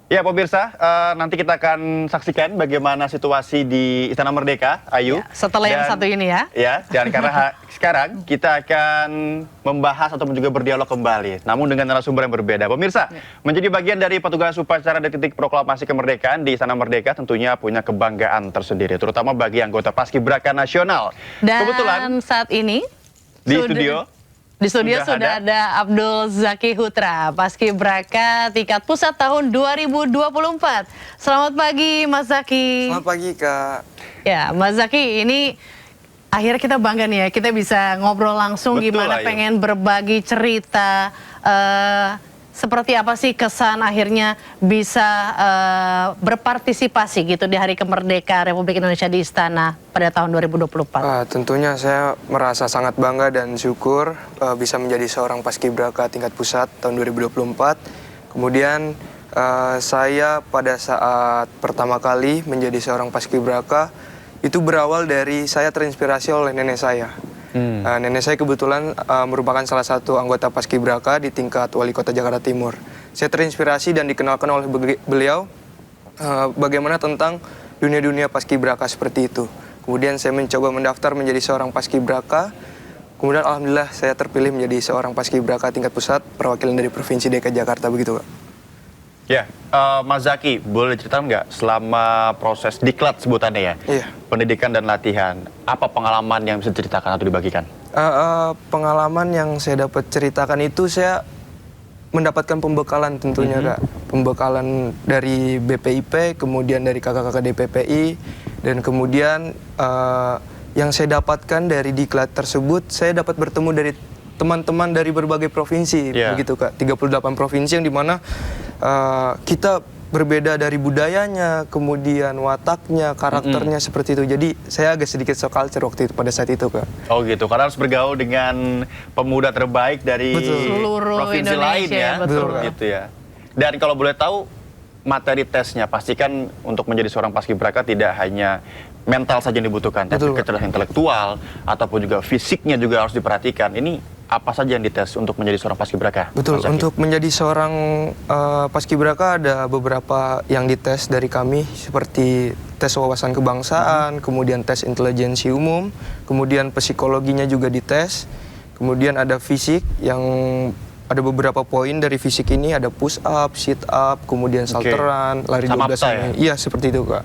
Ya, pemirsa, nanti kita akan saksikan bagaimana situasi di Istana Merdeka, Ayu. Ya, setelah yang satu ini ya. Ya, dan karena sekarang kita akan membahas ataupun juga berdialog kembali, namun dengan narasumber yang berbeda. Pemirsa, menjadi bagian dari petugas upacara detik proklamasi kemerdekaan di Istana Merdeka tentunya punya kebanggaan tersendiri, terutama bagi anggota Paskibraka Nasional. Dan Kebetulan saat ini di studio sudah ada Abdul Zaki Hutra, Paskibraka tingkat pusat tahun 2024. Selamat pagi Mas Zaki. Selamat pagi Kak. Ya Mas Zaki, ini akhirnya kita bangga nih ya, kita bisa ngobrol langsung. Betul, gimana Ayu. pengen berbagi cerita, seperti apa sih kesan akhirnya bisa berpartisipasi gitu di Hari Kemerdekaan Republik Indonesia di Istana pada tahun 2024. Tentunya saya merasa sangat bangga dan syukur bisa menjadi seorang Paskibraka tingkat pusat tahun 2024. Kemudian saya pada saat pertama kali menjadi seorang Paskibraka itu berawal dari saya terinspirasi oleh nenek saya. Nenek saya kebetulan merupakan salah satu anggota Paskibraka di tingkat Wali Kota Jakarta Timur. Saya terinspirasi dan dikenalkan oleh beliau bagaimana tentang dunia-dunia Paskibraka seperti itu. Kemudian saya mencoba mendaftar menjadi seorang Paskibraka. Kemudian alhamdulillah saya terpilih menjadi seorang Paskibraka tingkat pusat perwakilan dari Provinsi DKI Jakarta, begitu Kak. Ya, Mas Zaki, boleh cerita nggak selama proses diklat sebutannya ya? Iya. Pendidikan dan latihan, apa pengalaman yang bisa diceritakan atau dibagikan? Pengalaman yang saya dapat ceritakan itu saya mendapatkan pembekalan tentunya Kak. Pembekalan dari BPIP, kemudian dari kakak-kakak DPPI, dan kemudian yang saya dapatkan dari diklat tersebut, saya dapat bertemu dari teman-teman dari berbagai provinsi, begitu Kak. 38 provinsi yang dimana kita berbeda dari budayanya, kemudian wataknya, karakternya seperti itu. Jadi saya agak sedikit shock culture waktu itu pada saat itu Kak. Oh gitu, karena harus bergaul dengan pemuda terbaik dari Seluruh provinsi lain Indonesia, ya. betul. Gitu ya. Dan kalau boleh tahu materi tesnya, pastikan untuk menjadi seorang paskibraka tidak hanya mental saja yang dibutuhkan, tapi kecerdasan intelektual ataupun juga fisiknya juga harus diperhatikan. Ini apa saja yang dites untuk menjadi seorang paskibraka? Betul, untuk menjadi seorang paskibraka ada beberapa yang dites dari kami, seperti tes wawasan kebangsaan, kemudian tes intelijensi umum, kemudian psikologinya juga dites, kemudian ada fisik yang ada beberapa poin dari fisik ini, ada push up, sit up, kemudian salteran, lari 12 menit. Iya, seperti itu Kak.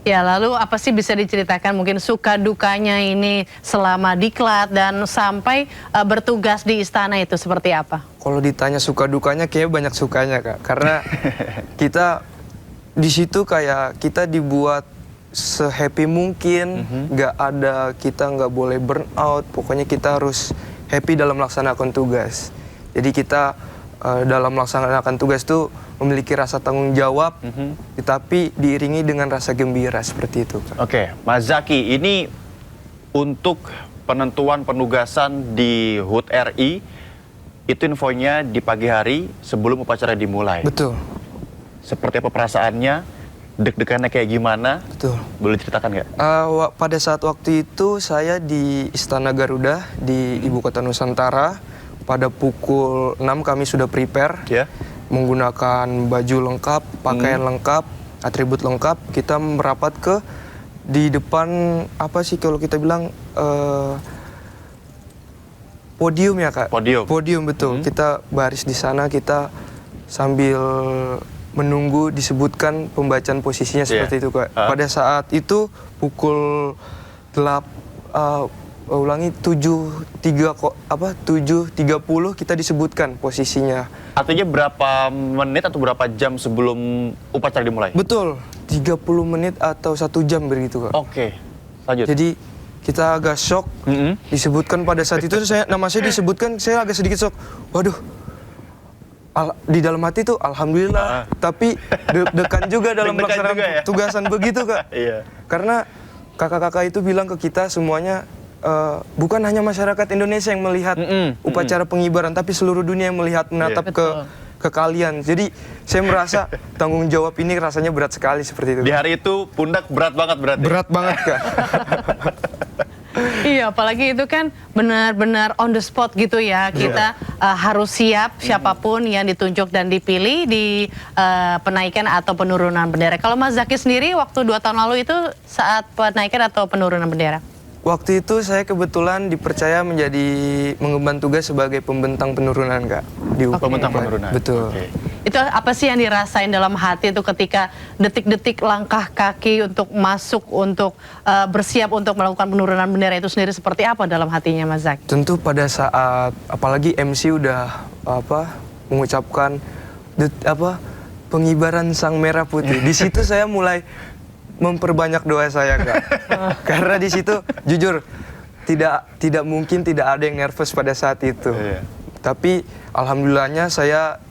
Ya, lalu apa sih bisa diceritakan mungkin suka dukanya ini selama diklat dan sampai bertugas di istana itu seperti apa? Kalau ditanya suka dukanya, kayaknya banyak sukanya Kak. Karena kita di situ kayak kita dibuat se-happy mungkin, kita nggak boleh burn out, pokoknya kita harus happy dalam melaksanakan tugas. Jadi kita dalam melaksanakan tugas tuh memiliki rasa tanggung jawab, tetapi diiringi dengan rasa gembira seperti itu. Oke, Mas Zaki, ini untuk penentuan penugasan di HUT RI, itu infonya di pagi hari sebelum upacara dimulai. Betul. Seperti apa perasaannya, deg-degannya kayak gimana? Betul. Boleh ceritakan nggak? Pada saat waktu itu saya di Istana Garuda di Ibu Kota Nusantara. Pada pukul 6 kami sudah prepare. Menggunakan baju lengkap, pakaian lengkap, atribut lengkap, kita merapat ke di depan apa sih kalau kita bilang podium ya Kak. Podium betul. Kita baris di sana, kita sambil menunggu disebutkan pembacaan posisinya seperti itu Kak. Pada saat itu pukul 7.30 kita disebutkan posisinya. Artinya berapa menit atau berapa jam sebelum upacara dimulai? Betul, 30 menit atau 1 jam begitu Kak. Oke, lanjut. Jadi kita agak shock, disebutkan pada saat itu nama saya disebutkan, saya agak sedikit shock. Waduh, di dalam hati tuh alhamdulillah, tapi deg-degan juga dalam melaksanakan tugasan begitu Kak. Karena kakak-kakak itu bilang ke kita semuanya, bukan hanya masyarakat Indonesia yang melihat upacara pengibaran, tapi seluruh dunia yang melihat menatap ke kalian. Jadi saya merasa tanggung jawab ini rasanya berat sekali seperti itu. Di hari itu pundak berat banget berarti? Berat banget Kak. Iya, apalagi itu kan benar-benar on the spot gitu ya. Kita harus siap siapapun yang ditunjuk dan dipilih di penaikan atau penurunan bendera. Kalau Mas Zaki sendiri waktu 2 tahun lalu itu saat penaikan atau penurunan bendera? Waktu itu saya kebetulan dipercaya mengemban tugas sebagai pembentang penurunan, Kak. Di Pembentang penurunan. Betul. Oke. Itu apa sih yang dirasain dalam hati itu ketika detik-detik langkah kaki untuk masuk, untuk bersiap untuk melakukan penurunan bendera itu sendiri seperti apa dalam hatinya Mas Zaki? Tentu pada saat apalagi MC udah mengucapkan pengibaran sang merah putih. Di situ saya mulai memperbanyak doa saya, Kak. Karena di situ jujur tidak mungkin tidak ada yang nervous pada saat itu. Iya. Tapi alhamdulillahnya saya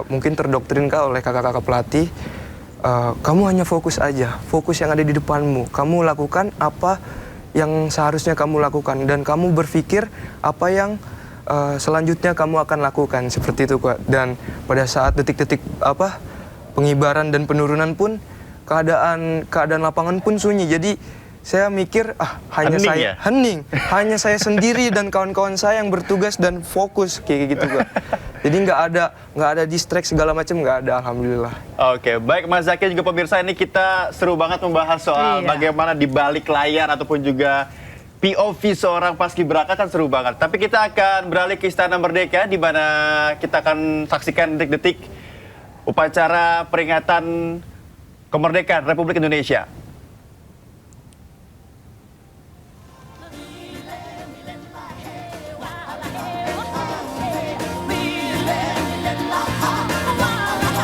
mungkin terdoktrin, Kak, oleh kakak-kakak pelatih. Kamu hanya fokus aja, fokus yang ada di depanmu. Kamu lakukan apa yang seharusnya kamu lakukan dan kamu berpikir apa yang selanjutnya kamu akan lakukan, seperti itu, Kak. Dan pada saat detik-detik pengibaran dan penurunan pun keadaan lapangan pun sunyi. Jadi saya mikir hening, hanya saya sendiri dan kawan-kawan saya yang bertugas dan fokus kayak gitu, Kak. Jadi nggak ada distract segala macam, nggak ada, alhamdulillah. Oke, baik Mas Zaki juga pemirsa, ini kita seru banget membahas soal bagaimana di balik layar ataupun juga POV seorang paskibraka kan seru banget. Tapi kita akan beralih ke Istana Merdeka di mana kita akan saksikan detik-detik upacara peringatan kemerdekaan Republik Indonesia.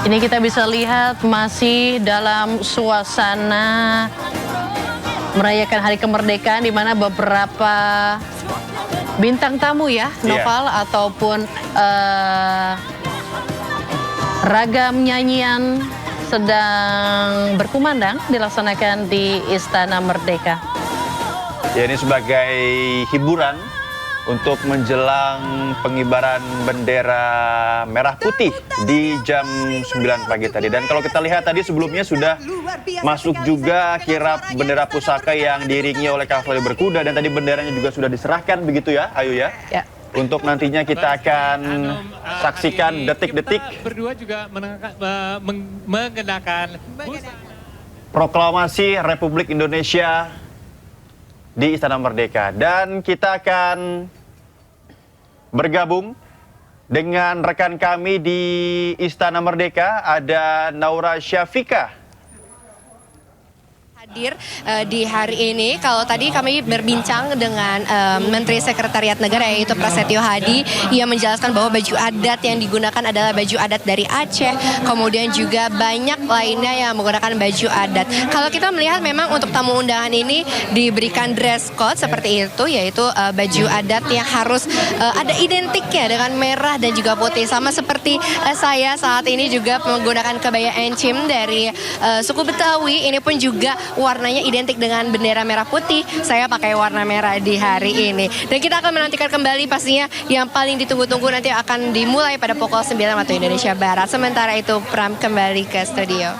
Ini kita bisa lihat masih dalam suasana merayakan Hari Kemerdekaan di mana beberapa bintang tamu ya, Noval, ataupun ragam nyanyian sedang berkumandang dilaksanakan di Istana Merdeka. Ya, ini sebagai hiburan untuk menjelang pengibaran bendera merah putih di jam 9 pagi tadi. Dan kalau kita lihat tadi sebelumnya sudah masuk juga kirap bendera pusaka yang diiringi oleh kavaleri berkuda dan tadi benderanya juga sudah diserahkan begitu ya, Ayu ya? Ya. Untuk nantinya kita akan saksikan detik-detik berdua juga mengenakan proklamasi Republik Indonesia di Istana Merdeka. Dan kita akan bergabung dengan rekan kami di Istana Merdeka, ada Naura Syafika. Hadir di hari ini. Kalau tadi kami berbincang dengan Menteri Sekretariat Negara yaitu Prasetyo Hadi, ia menjelaskan bahwa baju adat yang digunakan adalah baju adat dari Aceh, kemudian juga banyak lainnya yang menggunakan baju adat. Kalau kita melihat memang untuk tamu undangan ini diberikan dress code seperti itu, yaitu baju adat yang harus ada identiknya dengan merah dan juga putih, sama seperti saya saat ini juga menggunakan kebaya encim dari suku Betawi. Ini pun juga warnanya identik dengan bendera merah putih. Saya pakai warna merah di hari ini. Dan kita akan menantikan kembali pastinya yang paling ditunggu-tunggu nanti akan dimulai pada pukul 9 waktu Indonesia Barat. Sementara itu Pram kembali ke studio.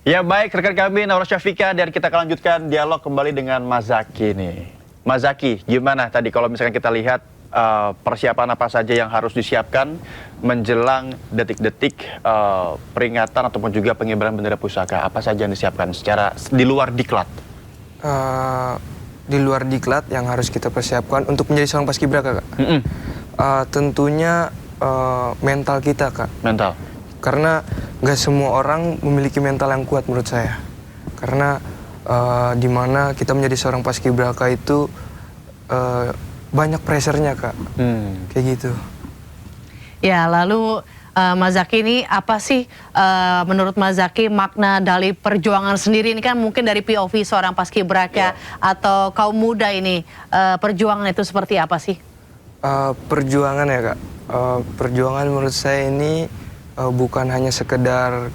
Ya baik, rekan kami Naura Syafika, dan kita akan lanjutkan dialog kembali dengan Mas Zaki nih. Mas Zaki, gimana tadi kalau misalkan kita lihat persiapan apa saja yang harus disiapkan menjelang detik-detik peringatan ataupun juga pengibaran bendera pusaka? Apa saja yang disiapkan secara di luar diklat? Di luar diklat yang harus kita persiapkan untuk menjadi seorang paskibraka, Kak. Tentunya mental kita, Kak. Mental. Karena nggak semua orang memiliki mental yang kuat menurut saya. Karena dimana kita menjadi seorang paskibraka itu banyak pressure-nya, Kak. Kayak gitu. Ya, lalu Mas Zaki ini apa sih menurut Mas Zaki makna dari perjuangan sendiri? Ini kan mungkin dari POV seorang paskibraka atau kaum muda ini, perjuangan itu seperti apa sih? Perjuangan ya, Kak. Perjuangan menurut saya ini bukan hanya sekedar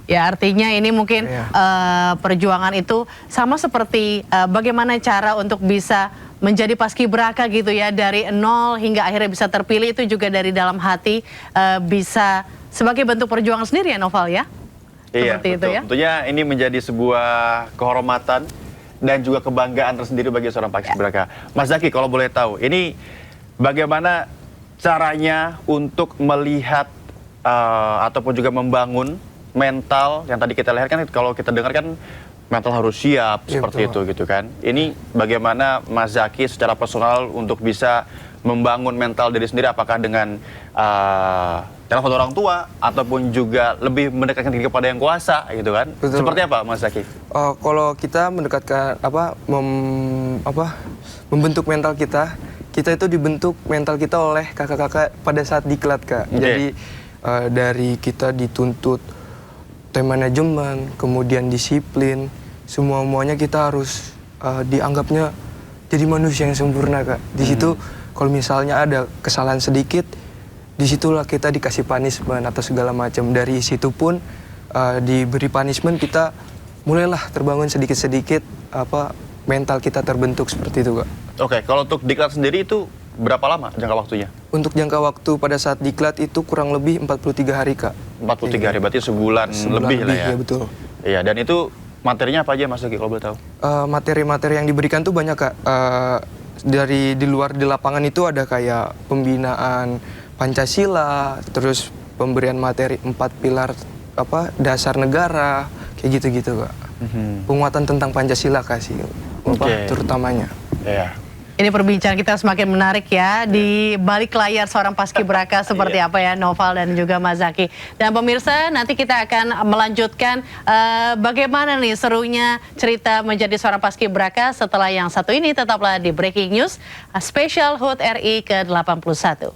ya, artinya ini mungkin perjuangan itu sama seperti bagaimana cara untuk bisa menjadi paskibraka gitu ya, dari nol hingga akhirnya bisa terpilih, itu juga dari dalam hati bisa sebagai bentuk perjuangan sendiri ya Noval ya? Iya, Seperti itu betul. ya? Tentunya ini menjadi sebuah kehormatan dan juga kebanggaan tersendiri bagi seorang paskibraka. Mas Zaki, kalau boleh tahu, ini bagaimana caranya untuk melihat ataupun juga membangun mental yang tadi kita lihat kan, kalau kita dengar kan mental harus siap Iya, seperti betul. itu gitu kan. Ini bagaimana Mas Zaki secara personal untuk bisa membangun mental diri sendiri, apakah dengan telepon orang tua ataupun juga lebih mendekatkan diri kepada yang kuasa gitu kan? Betul. Seperti apa Mas Zaki? Kalau kita mendekatkan membentuk mental kita itu dibentuk mental kita oleh kakak-kakak pada saat diklat Kak. Oke. Jadi dari kita dituntut time management, kemudian disiplin, semuanya kita harus dianggapnya jadi manusia yang sempurna Kak. Di situ kalau misalnya ada kesalahan sedikit, disitulah kita dikasih punishment atau segala macam. Dari situ pun diberi punishment, kita mulailah terbangun sedikit-sedikit mental kita terbentuk seperti itu Kak. Oke, kalau untuk diklat sendiri itu berapa lama jangka waktunya? Untuk jangka waktu pada saat diklat itu kurang lebih 43 hari Kak. 43 hari, berarti sebulan lebih lah ya? Ya betul. Iya, dan itu materinya apa aja Mas Zaki kalau boleh tahu? Materi-materi yang diberikan tuh banyak Kak. Dari di luar di lapangan itu ada kayak pembinaan Pancasila, terus pemberian materi 4 pilar dasar negara, kayak gitu-gitu Kak. Penguatan tentang Pancasila kasih, Oke. terutamanya. Iya. Ini perbincangan kita semakin menarik ya, di balik layar seorang paskibraka seperti apa ya Noval dan juga Mas Zaki. Dan pemirsa, nanti kita akan melanjutkan bagaimana nih serunya cerita menjadi seorang paskibraka setelah yang satu ini. Tetaplah di Breaking News, Special HUT RI ke-81.